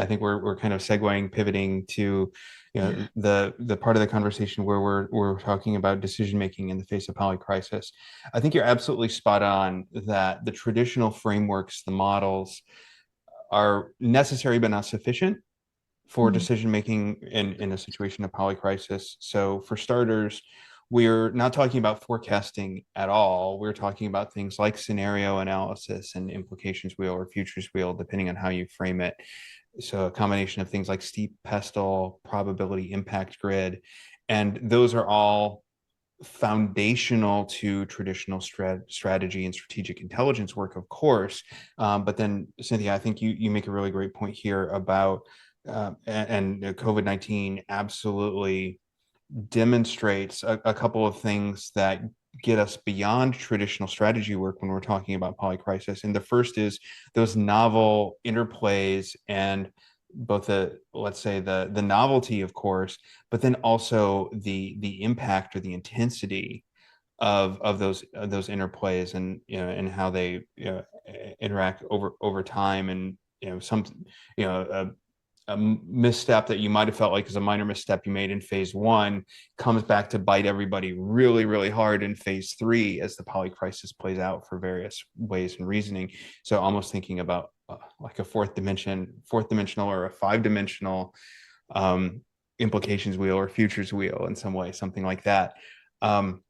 I think we're kind of segueing, pivoting to, Yeah. the part of the conversation where we're talking about decision making in the face of polycrisis. I think you're absolutely spot on that the traditional frameworks, the models, are necessary but not sufficient for Mm. decision making in a situation of polycrisis. So, for starters, we're not talking about forecasting at all. We're talking about things like scenario analysis and implications wheel or futures wheel, depending on how you frame it. So, a combination of things like steep pestle, probability impact grid, and those are all foundational to traditional strategy and strategic intelligence work, of course. But then, Cynthia, I think you make a really great point here about and COVID-19 absolutely demonstrates a couple of things that get us beyond traditional strategy work when we're talking about polycrisis. And the first is those novel interplays and both the, let's say, the novelty, of course, but then also the impact or the intensity of those interplays, and and how they interact over time. And some a misstep that you might have felt like is a minor misstep you made in phase one comes back to bite everybody really, really hard in phase three as the polycrisis plays out for various ways and reasoning. So almost thinking about like a fourth dimensional or a five dimensional um, implications wheel or futures wheel in some way, something like that. Um,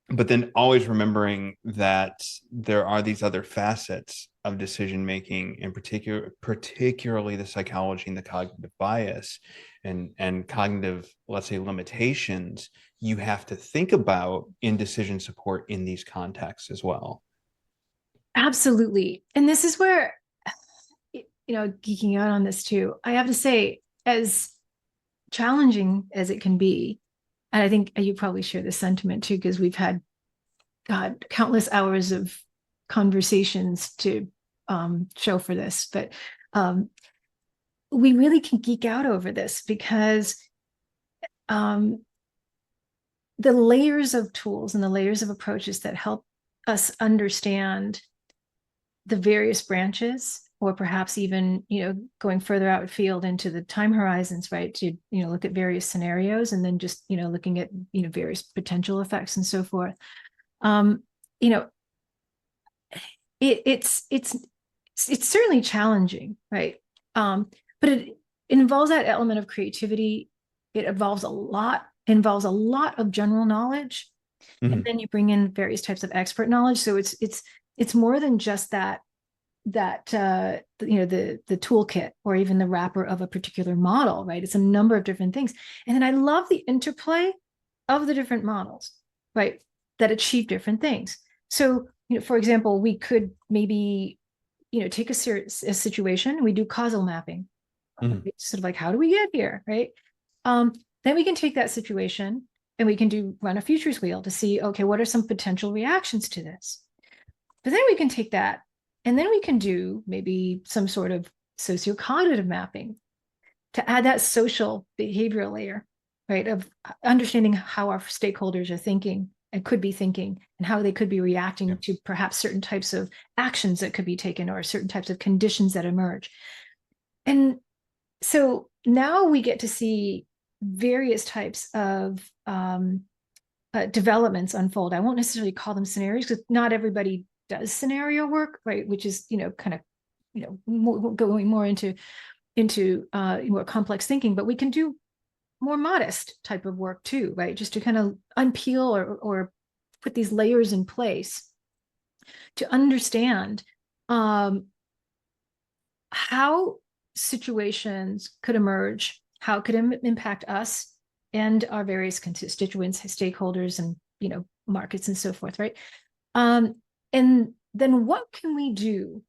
but then always remembering that there are these other facets of decision making, in particularly the psychology and the cognitive bias and cognitive, let's say, limitations you have to think about in decision support in these contexts as well. Absolutely. And this is where, geeking out on this too, I have to say, as challenging as it can be, and I think you probably share this sentiment too, because we've had, God, countless hours of conversations to show for this, but um, we really can geek out over this because um, the layers of tools and the layers of approaches that help us understand the various branches, or perhaps even going further out field into the time horizons, right, to look at various scenarios, and then just looking at various potential effects and so forth. um you know it's certainly challenging, right? But it involves that element of creativity. It involves a lot of general knowledge, and Mhm. then you bring in various types of expert knowledge. So it's more than just the toolkit or even the wrapper of a particular model, right? It's a number of different things. And then I love the interplay of the different models, right, that achieve different things. So for example, we could maybe take a situation, we do causal mapping. Mhm. It's sort of like, how do we get here, right? um, then we can take that situation and we can run a futures wheel to see, okay, what are some potential reactions to this? But then we can take that and then we can do maybe some sort of sociocognitive mapping to add that social behavioral layer, right, of understanding how our stakeholders are thinking and could be thinking, and how they could be Yeah. reacting to perhaps certain types of actions that could be taken or certain types of conditions that emerge. And so now we get to see various types of developments unfold. I won't necessarily call them scenarios because not everybody does scenario work, right? Which is, kind of, going more into more complex thinking, but we can do more modest type of work too, right? Just to kind of unpeel or put these layers in place to understand um, how situations could emerge, how could impact us and our various constituents, stakeholders, and markets and so forth, right? Um, and then what can we do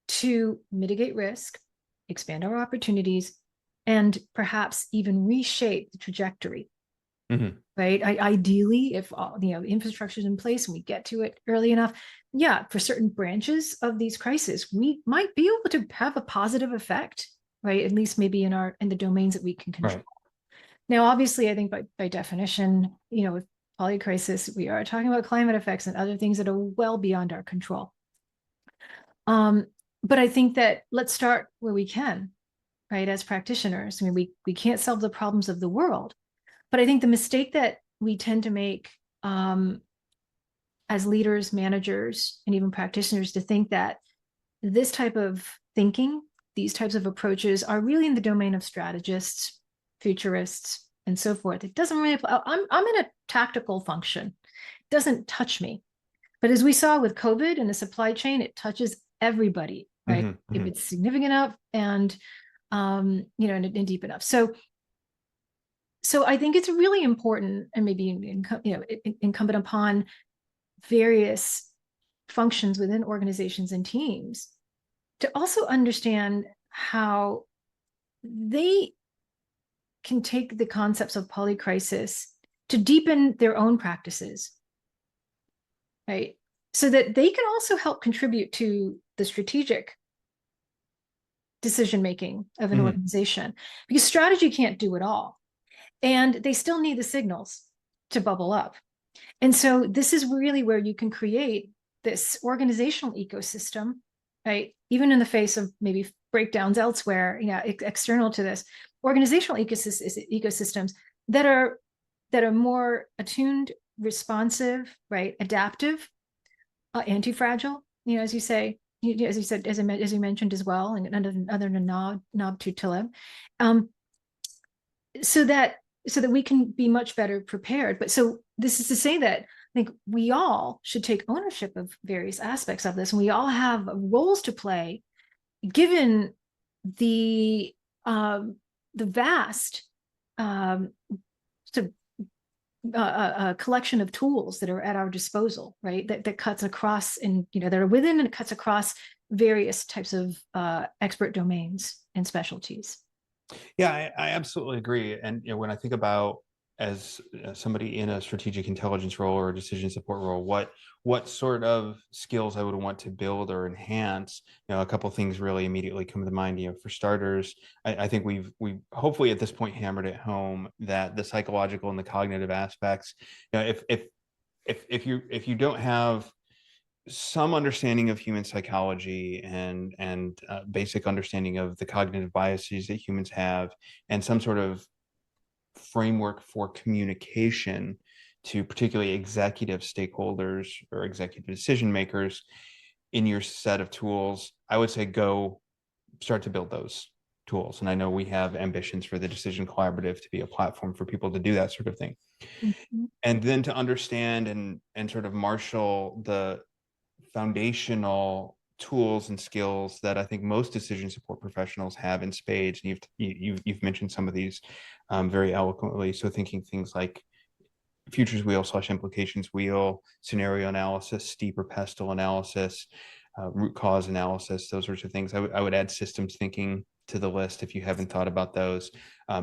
to mitigate risk, expand our opportunities, and perhaps even reshape the trajectory, Mhm. right? Ideally, if all infrastructure is in place and we get to it early enough, yeah, for certain branches of these crises, we might be able to have a positive effect, right? At least maybe in the domains that we can control. Right. Now, obviously, I think by definition, with polycrisis, we are talking about climate effects and other things that are well beyond our control. Um, but I think that let's start where we can. right? As practitioners, I mean, we can't solve the problems of the world, but I think the mistake that we tend to make as leaders, managers, and even practitioners to think that this type of thinking, these types of approaches are really in the domain of strategists, futurists, and so forth. It doesn't really, I'm in a tactical function. It doesn't touch me. But as we saw with COVID and the supply chain, it touches everybody, right? Mm-hmm, If mm-hmm. it's significant enough and, and deep enough. So I think it's really important and maybe, incumbent upon various functions within organizations and teams to also understand how they can take the concepts of polycrisis to deepen their own practices, right? So that they can also help contribute to the strategic decision making of an Mm-hmm. organization, because strategy can't do it all. And they still need the signals to bubble up. And so this is really where you can create this organizational ecosystem, right? Even in the face of maybe breakdowns elsewhere, external to this, organizational ecosystems that are more attuned, responsive, right, adaptive, anti-fragile. As you say, as you said, as you mentioned as well, and other than knob to Taleb, so that we can be much better prepared. But so this is to say that I think we all should take ownership of various aspects of this, and we all have roles to play, given the vast sort of a collection of tools that are at our disposal, right? That cuts across, and that are within, and it cuts across various types of expert domains and specialties. Yeah, I absolutely agree. And when I think about as somebody in a strategic intelligence role or a decision support role, what sort of skills I would want to build or enhance, a couple of things really immediately come to mind. For starters, I think we've hopefully at this point hammered it home that the psychological and the cognitive aspects, if you don't have some understanding of human psychology and basic understanding of the cognitive biases that humans have, and some sort of framework for communication to particularly executive stakeholders or executive decision makers in your set of tools, I would say go start to build those tools. And I know we have ambitions for the Decision Collaborative to be a platform for people to do that sort of thing. Mm-hmm. And then to understand and sort of marshal the foundational tools and skills that I think most decision support professionals have in spades. And you've mentioned some of these very eloquently. So thinking things like futures wheel / implications wheel, scenario analysis, steep or pestle analysis, root cause analysis, those sorts of things. I would add systems thinking to the list if you haven't thought about those.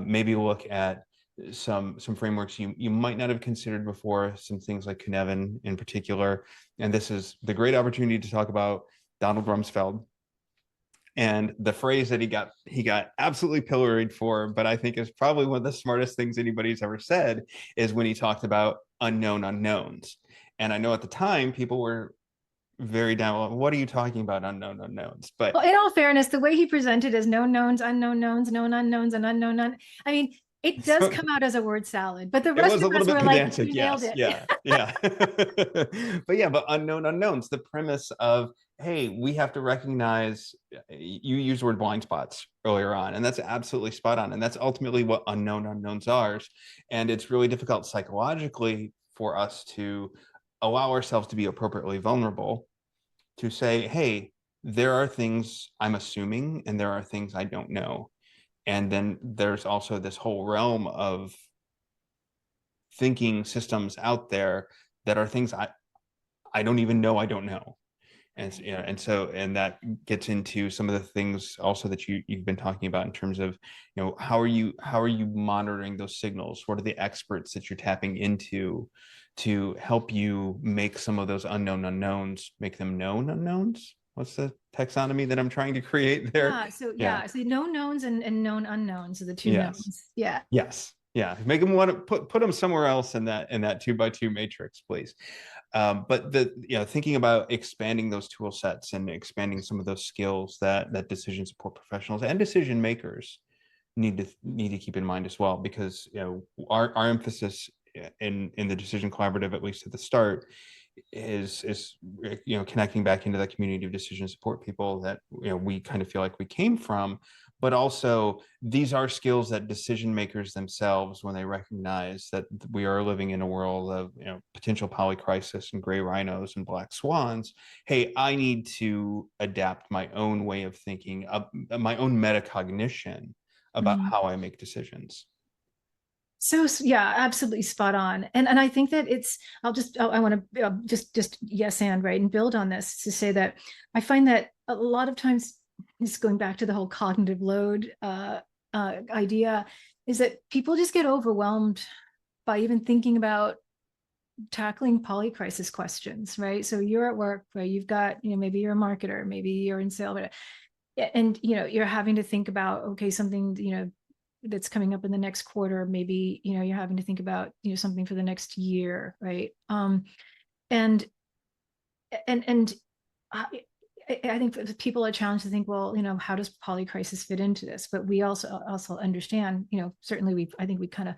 Maybe look at some frameworks you might not have considered before, some things like Cynthia in particular. And this is the great opportunity to talk about Donald Rumsfeld and the phrase that he got absolutely pilloried for, but I think is probably one of the smartest things anybody's ever said, is when he talked about unknown unknowns. And I know at the time people were very down. What are you talking about, unknown unknowns? But Well, in all fairness, the way he presented as known knowns, unknown knowns, known unknowns, and I mean, it does come out as a word salad, but the it rest was a of little us bit were like, pedantic, you nailed yes, it. yeah. But unknown unknowns, the premise of, hey, we have to recognize, you used the word blind spots earlier on, and that's absolutely spot on, and that's ultimately what unknown unknowns are. And it's really difficult psychologically for us to allow ourselves to be appropriately vulnerable, to say, hey, there are things I'm assuming and there are things I don't know. And then there's also this whole realm of thinking systems out there that are things I don't even know I don't know. And that gets into some of the things also that you've been talking about in terms of, how are you monitoring those signals? What are the experts that you're tapping into to help you make some of those unknown unknowns, make them known unknowns? What's the taxonomy that I'm trying to create there? So known knowns and known unknowns are the two Yes. knowns. Yeah. Yes. Yeah. Make them want to put them somewhere else in that 2x2 matrix, please. But thinking about expanding those tool sets and expanding some of those skills that decision support professionals and decision makers need to keep in mind as well, because our emphasis in the decision collaborative, at least at the start, is connecting back into that community of decision support people that we kind of feel like we came from, but also these are skills that decision makers themselves, when they recognize that we are living in a world of potential polycrisis and gray rhinos and black swans. Hey, I need to adapt my own way of thinking, my own metacognition about Mhm. how I make decisions. So yeah, absolutely spot on. And I think that I want to just yes and right and build on this to say that I find that a lot of times, just going back to the whole cognitive load idea, is that people just get overwhelmed by even thinking about tackling polycrisis questions, right? So you're at work, right? You've got, maybe you're a marketer, maybe you're in sales, and you're having to think about, okay, something, that's coming up in the next quarter, maybe you're having to think about something for the next year, right? And and I think people are challenged to think, well, how does polycrisis fit into this? But we also understand, certainly I think we kind of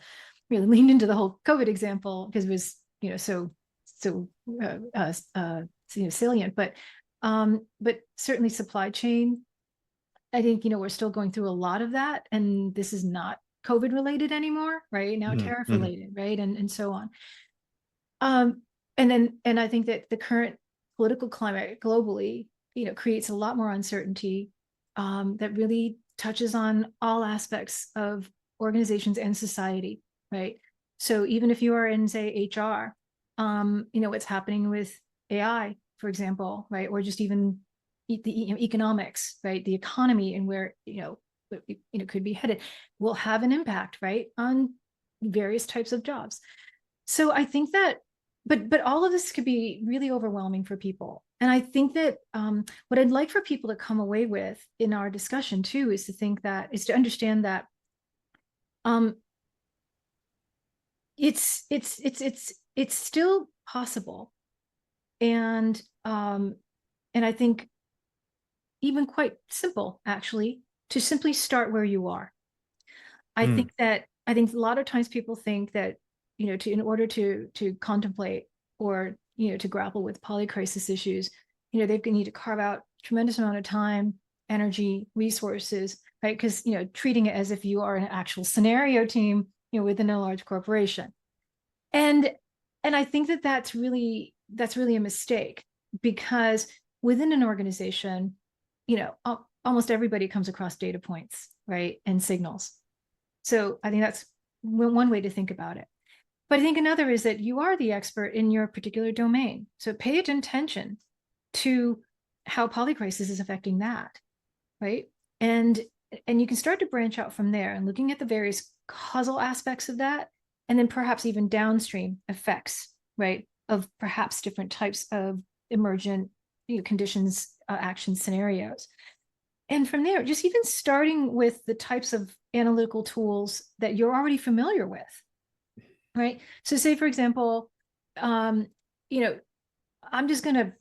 really leaned into the whole COVID example because it was so salient, but certainly supply chain, I think, we're still going through a lot of that, and this is not COVID related anymore, right? Now tariff Mm-hmm. related, right? And so on. And I think that the current political climate globally, creates a lot more uncertainty, that really touches on all aspects of organizations and society, right? So even if you are in, say, HR, what's happening with AI, for example, right? Or just even the economics, right? The economy and where, it could be headed will have an impact, right? On various types of jobs. So I think that, but all of this could be really overwhelming for people. And I think that what I'd like for people to come away with in our discussion too is to understand that um, it's still possible, and and I think even quite simple actually, to simply start where you are. Mm. I think a lot of times people think that, in order to contemplate or, to grapple with polycrisis issues, they need to carve out a tremendous amount of time, energy, resources, right? Because, treating it as if you are an actual scenario team, within a large corporation. And I think that that's really a mistake, because within an organization, almost everybody comes across data points, right? And signals. So I think that's one way to think about it. But I think another is that you are the expert in your particular domain. So pay attention to how polycrisis is affecting that, right? And you can start to branch out from there and looking at the various causal aspects of that, and then perhaps even downstream effects, right? Of perhaps different types of emergent conditions, action scenarios. And from there, just even starting with the types of analytical tools that you're already familiar with, right? So say, for example, um, you know, I'm just gonna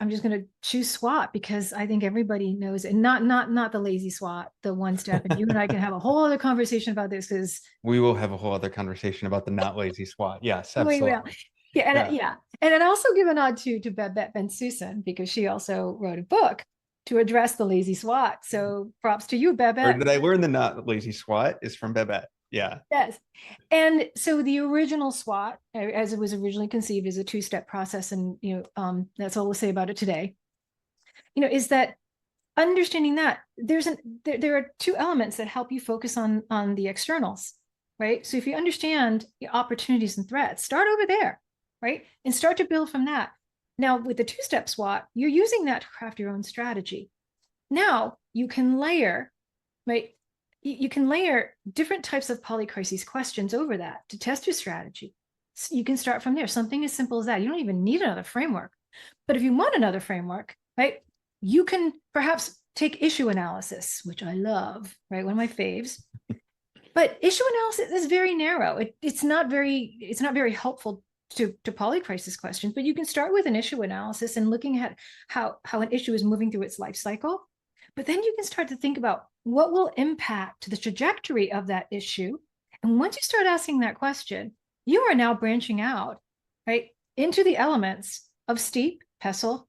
choose SWOT because I think everybody knows it. Not the lazy SWOT, the one step. And you and I can have a whole other conversation about this because We will have a whole other conversation about the not lazy SWAT. Yes, we will. absolutely. Yeah, Yeah. yeah. And then also give a nod to Babette Ben-Susan because she also wrote a book to address the lazy SWOT. So props to you, Where Babette. did I learn the not lazy SWAT is from Babette. Yeah. Yes. And so the original SWOT, as it was originally conceived, is a two-step process. And, that's all we'll say about it today, is that understanding that there are two elements that help you focus on the externals, right? So if you understand the opportunities and threats, start over there, right? And start to build from that. Now, with the two-step SWOT, you're using that to craft your own strategy. Now you can layer, right? You can layer different types of polycrisis questions over that to test your strategy. So you can start from there. Something as simple as that. You don't even need another framework. But if you want another framework, right, you can perhaps take issue analysis, which I love, right? One of my faves. But issue analysis is very narrow. It's not very helpful to polycrisis questions, but you can start with an issue analysis and looking at how an issue is moving through its life cycle. But then you can start to think about what will impact the trajectory of that issue. And once you start asking that question, you are now branching out, right, into the elements of steep, pestle,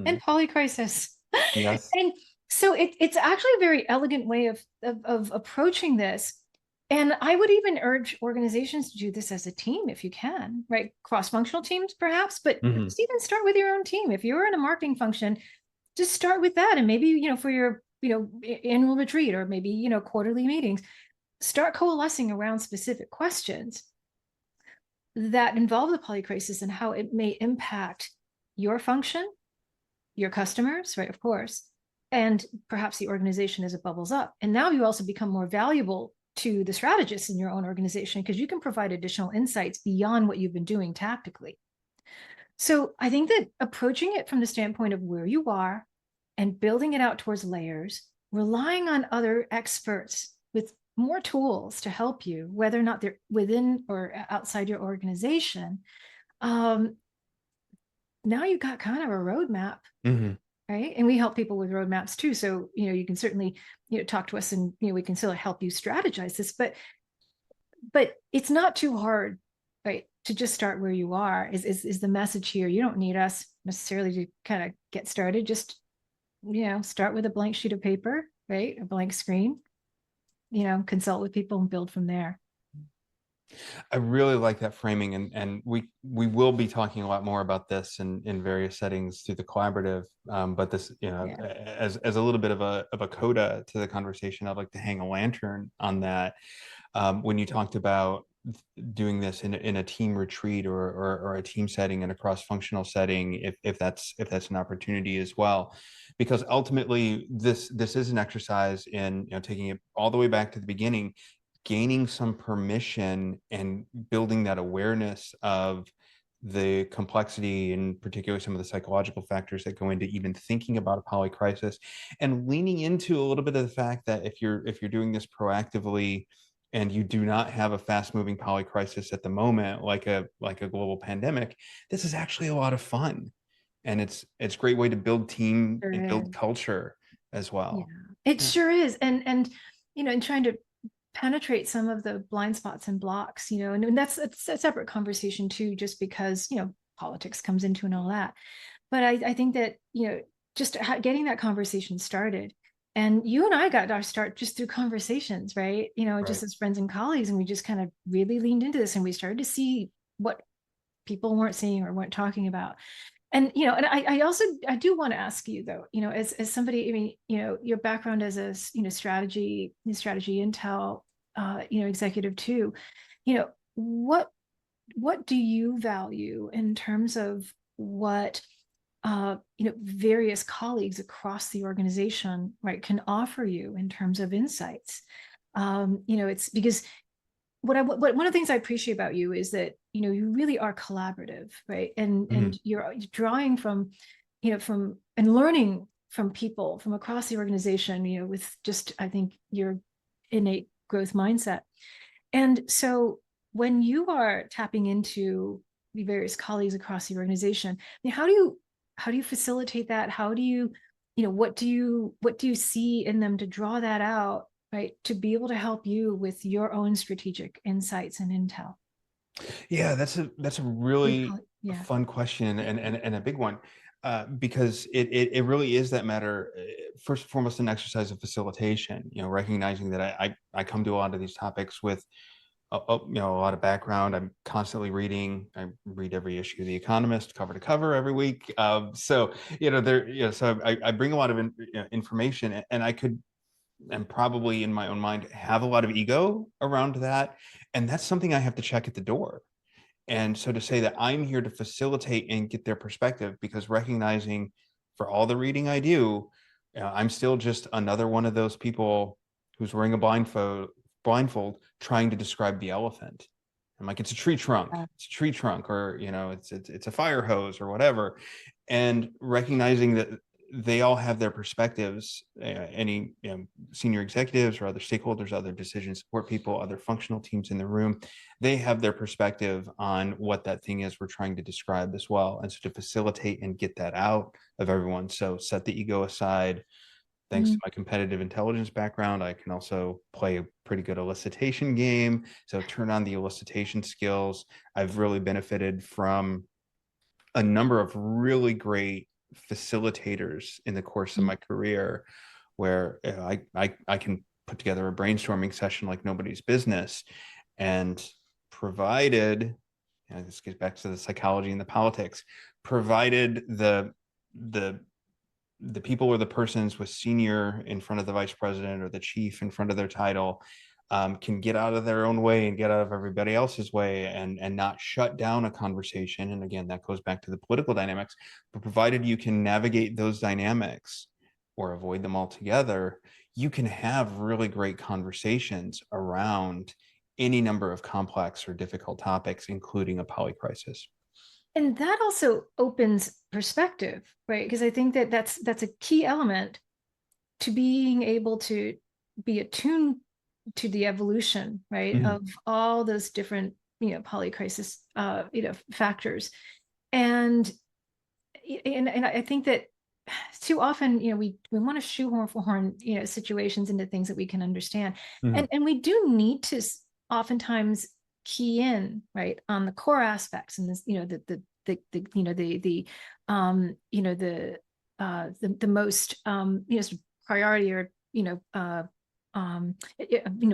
and polycrisis. Yes. And so it's actually a very elegant way of approaching this. And I would even urge organizations to do this as a team if you can, right? Cross-functional teams, perhaps, but Mm-hmm. just even start with your own team. If you're in a marketing function, just start with that. And maybe, for your, annual retreat, or maybe, quarterly meetings, start coalescing around specific questions that involve the polycrisis and how it may impact your function, your customers, right? Of course, and perhaps the organization as it bubbles up. And now you also become more valuable to the strategists in your own organization because you can provide additional insights beyond what you've been doing tactically. So I think that approaching it from the standpoint of where you are and building it out towards layers, relying on other experts with more tools to help you, whether or not they're within or outside your organization, now you've got kind of a roadmap. Mm-hmm. Right. And we help people with roadmaps too. So, you can certainly, talk to us and, we can still help you strategize this, but it's not too hard, right, to just start where you are is the message here. You don't need us necessarily to kind of get started. Just, start with a blank sheet of paper, right? A blank screen, consult with people and build from there. I really like that framing, and we will be talking a lot more about this in various settings through the collaborative. But this, Yeah. as a little bit of a coda to the conversation, I'd like to hang a lantern on that. When you talked about doing this in a team retreat or a team setting in a cross-functional setting, if that's an opportunity as well, because ultimately this is an exercise in taking it all the way back to the beginning, gaining some permission and building that awareness of the complexity, and particularly some of the psychological factors that go into even thinking about a polycrisis, and leaning into a little bit of the fact that if you're doing this proactively and you do not have a fast moving polycrisis at the moment, like a global pandemic, this is actually a lot of fun, and it's a great way to build team Sure and build is. culture as Yeah, well. it Yeah. sure is. And trying to penetrate some of the blind spots and blocks, and that's a separate conversation too, just because, politics comes into and all that. But I think that, just getting that conversation started, and you and I got our start just through conversations, right? Just Right. as friends and colleagues, and we just kind of really leaned into this and we started to see what people weren't seeing or weren't talking about. And and I also I do want to ask you though, as somebody, I mean, your background as a strategy intel, executive too, what do you value in terms of what various colleagues across the organization, right, can offer you in terms of insights? It's because what one of the things I appreciate about you is that you really are collaborative, right? And Mhm. you're drawing from from and learning from people from across the organization, with just, I think, your innate growth mindset. And so when you are tapping into the various colleagues across the organization, I mean, how do you facilitate that? How do you, what do you see in them to draw that out, right, to be able to help you with your own strategic insights and intel? Yeah, that's a really Yeah. fun question, and a big one, because it really is that matter. First and foremost, an exercise of facilitation. Recognizing that I come to a lot of these topics with a lot of background. I'm constantly reading. I read every issue of The Economist cover to cover every week. So so I bring a lot of information, and I could, and probably in my own mind, have a lot of ego around that, and that's something I have to check at the door. And so to say that I'm here to facilitate and get their perspective, because recognizing for all the reading I do, I'm still just another one of those people who's wearing a blindfold trying to describe the elephant. I'm like, it's a tree trunk, it's a tree trunk, or it's a fire hose or whatever. And recognizing that they all have their perspectives. Any senior executives or other stakeholders, other decision support people, other functional teams in the room, they have their perspective on what that thing is we're trying to describe as well. And so to facilitate and get that out of everyone. So set the ego aside. Thanks to Mm. my competitive intelligence background, I can also play a pretty good elicitation game. So turn on the elicitation skills. I've really benefited from a number of really great facilitators in the course of my career where I can put together a brainstorming session like nobody's business. And provided, this gets back to the psychology and the politics, provided the the people or the persons with senior in front of the vice president or the chief in front of their title can get out of their own way and get out of everybody else's way and not shut down a conversation. And again, that goes back to the political dynamics. But provided you can navigate those dynamics or avoid them altogether, you can have really great conversations around any number of complex or difficult topics, including a polycrisis. And that also opens perspective, right? Because I think that that's a key element to being able to be attuned to the evolution, right, Mm-hmm. of all those different, polycrisis, factors. And and I think that too often, we want to shoehorn, situations into things that we can understand, Mm-hmm. and we do need to oftentimes key in, right, on the core aspects and this, the the most priority or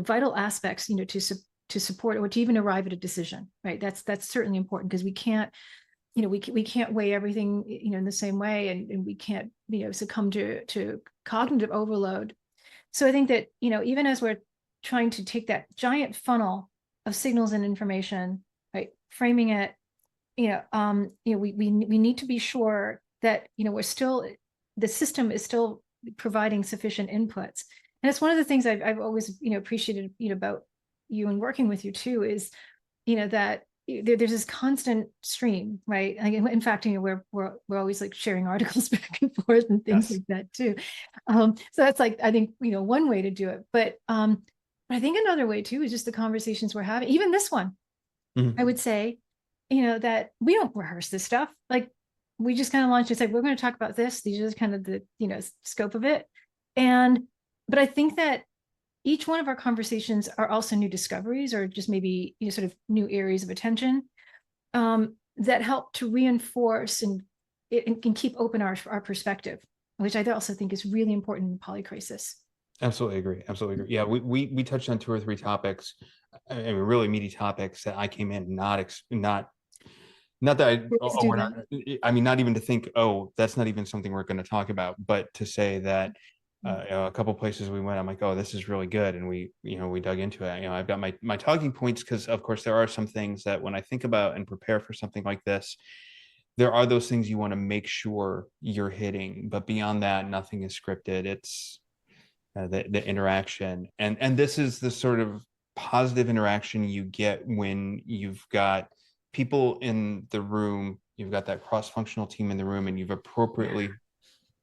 vital aspects, to support or to even arrive at a decision, right? That's certainly important because we can't, we can't weigh everything, in the same way, and we can't, succumb to cognitive overload. So I think that, even as we're trying to take that giant funnel of signals and information, right, framing it, we need to be sure that, we're still, the system is still providing sufficient inputs. And it's one of the things I've always, appreciated, about you and working with you too, is, that there's this constant stream, right? Like, in fact, we're always like sharing articles back and forth and things Yes. like that too. So that's like, I think, one way to do it. But I think another way too is just the conversations we're having. Even this one, I Mm-hmm. would say, that we don't rehearse this stuff. Like, we just kind of launched and said, we're going to talk about this. These are kind of the, scope of it. And, but I think that each one of our conversations are also new discoveries or just maybe, sort of new areas of attention, that help to reinforce and can keep open our perspective, which I also think is really important in polycrisis. Absolutely agree. Absolutely agree. Yeah, we touched on two or three topics, I mean, really meaty topics that I came in not that Let's do we're not. that. I mean, not even to think, oh, that's not even something we're going to talk about, but to say that a couple places we went, I'm like, oh, this is really good, and we dug into it. I've got my talking points because, of course, there are some things that when I think about and prepare for something like this, there are those things you want to make sure you're hitting, but beyond that, nothing is scripted. It's the interaction, and this is the sort of positive interaction you get when you've got people in the room, you've got that cross-functional team in the room, and you've appropriately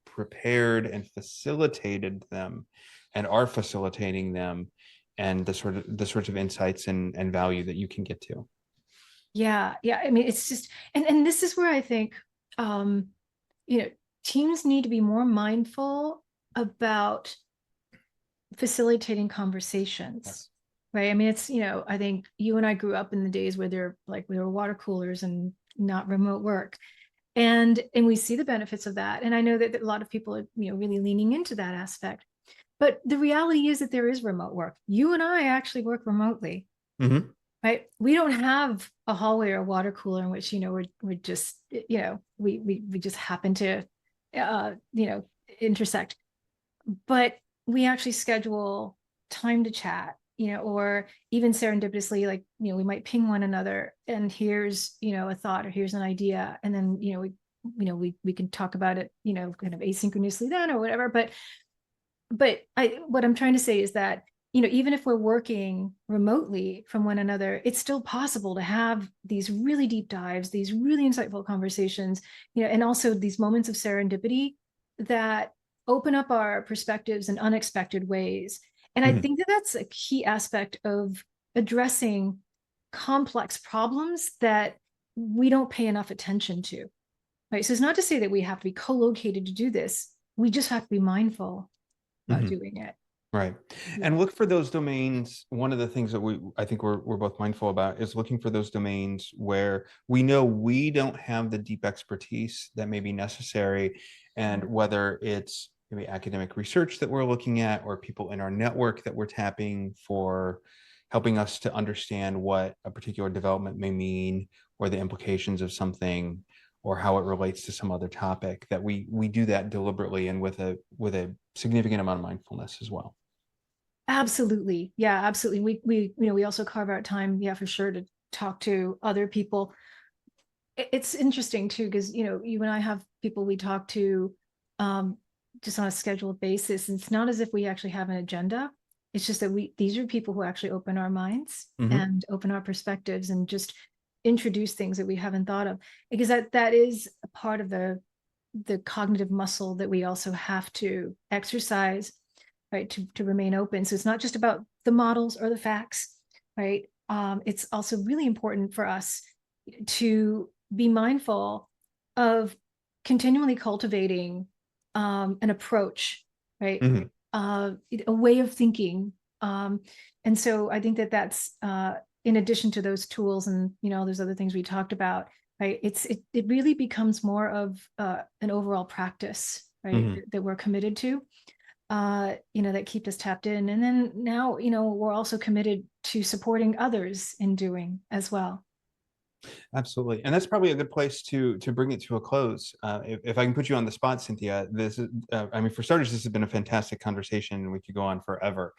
prepared and facilitated them and are facilitating them, and the sorts of insights and value that you can get to. Yeah, yeah. I mean, it's just, and this is where I think, um, you know, teams need to be more mindful about facilitating conversations, Yes. right? I mean, it's, I think you and I grew up in the days where we were water coolers and not remote work. And we see the benefits of that. And I know that a lot of people are, really leaning into that aspect. But the reality is that there is remote work. You and I actually work remotely, Mm-hmm. right? We don't have a hallway or a water cooler in which, we're just, we just happen to, intersect. But we actually schedule time to chat, or even serendipitously, like, we might ping one another and here's, a thought or here's an idea. And then, we can talk about it, kind of asynchronously then or whatever. But what I'm trying to say is that, even if we're working remotely from one another, it's still possible to have these really deep dives, these really insightful conversations, and also these moments of serendipity that open up our perspectives in unexpected ways. And I think that that's a key aspect of addressing complex problems that we don't pay enough attention to. Right. So it's not to say that we have to be co-located to do this. We just have to be mindful about Mm-hmm. doing it. Right. Yeah. And look for those domains. One of the things that I think we're both mindful about is looking for those domains where we know we don't have the deep expertise that may be necessary. And whether it's maybe academic research that we're looking at or people in our network that we're tapping for helping us to understand what a particular development may mean or the implications of something or how it relates to some other topic, that we do that deliberately and with a significant amount of mindfulness as well. Absolutely. Yeah, absolutely. We also carve out time, yeah, for sure, to talk to other people. It's interesting too, because you and I have people we talk to um just on a scheduled basis. And it's not as if we actually have an agenda. It's just that these are people who actually open our minds Mm-hmm. and open our perspectives and just introduce things that we haven't thought of. Because that is a part of the cognitive muscle that we also have to exercise, right, to remain open. So it's not just about the models or the facts, right? It's also really important for us to be mindful of continually cultivating an approach, right? Mm-hmm. A way of thinking. And so I think that that's in addition to those tools and there's other things we talked about, right? It really becomes more of an overall practice, right? Mm-hmm. That we're committed to, that keep us tapped in. And then now, we're also committed to supporting others in doing as well. Absolutely, and that's probably a good place to bring it to a close. If I can put you on the spot, Cynthia, this is, I mean, for starters, this has been a fantastic conversation, and we could go on forever,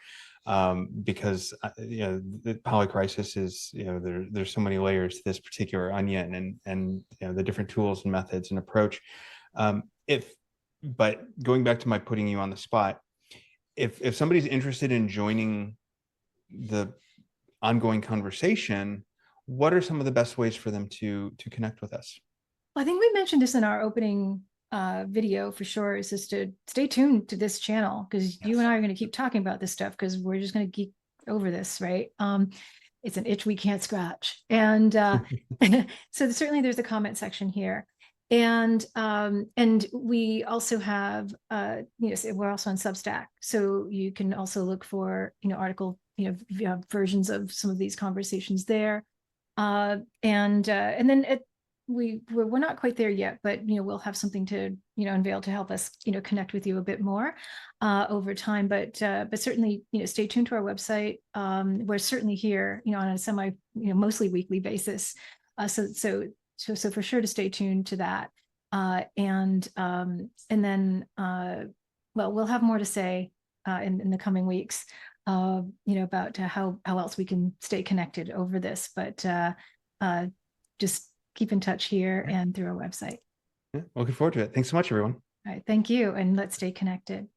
because the polycrisis is, there's so many layers to this particular onion, and the different tools and methods and approach. If, but going back to my putting you on the spot, if somebody's interested in joining the ongoing conversation, what are some of the best ways for them to connect with us? I think we mentioned this in our opening video for sure, is just to stay tuned to this channel, because you and Yes. I are going to keep talking about this stuff because we're just going to geek over this, right? It's an itch we can't scratch. And so certainly there's a comment section here. And we also have so we're also on Substack. So you can also look for, article, versions of some of these conversations there. And then we're not quite there yet, but we'll have something to unveil to help us connect with you a bit more over time. But certainly stay tuned to our website. We're certainly here on a semi mostly weekly basis. So for sure to stay tuned to that. And then well, we'll have more to say in the coming weeks. About how else we can stay connected over this, but just keep in touch here and through our website. Yeah, looking forward to it. Thanks so much, everyone. All right, thank you, and let's stay connected.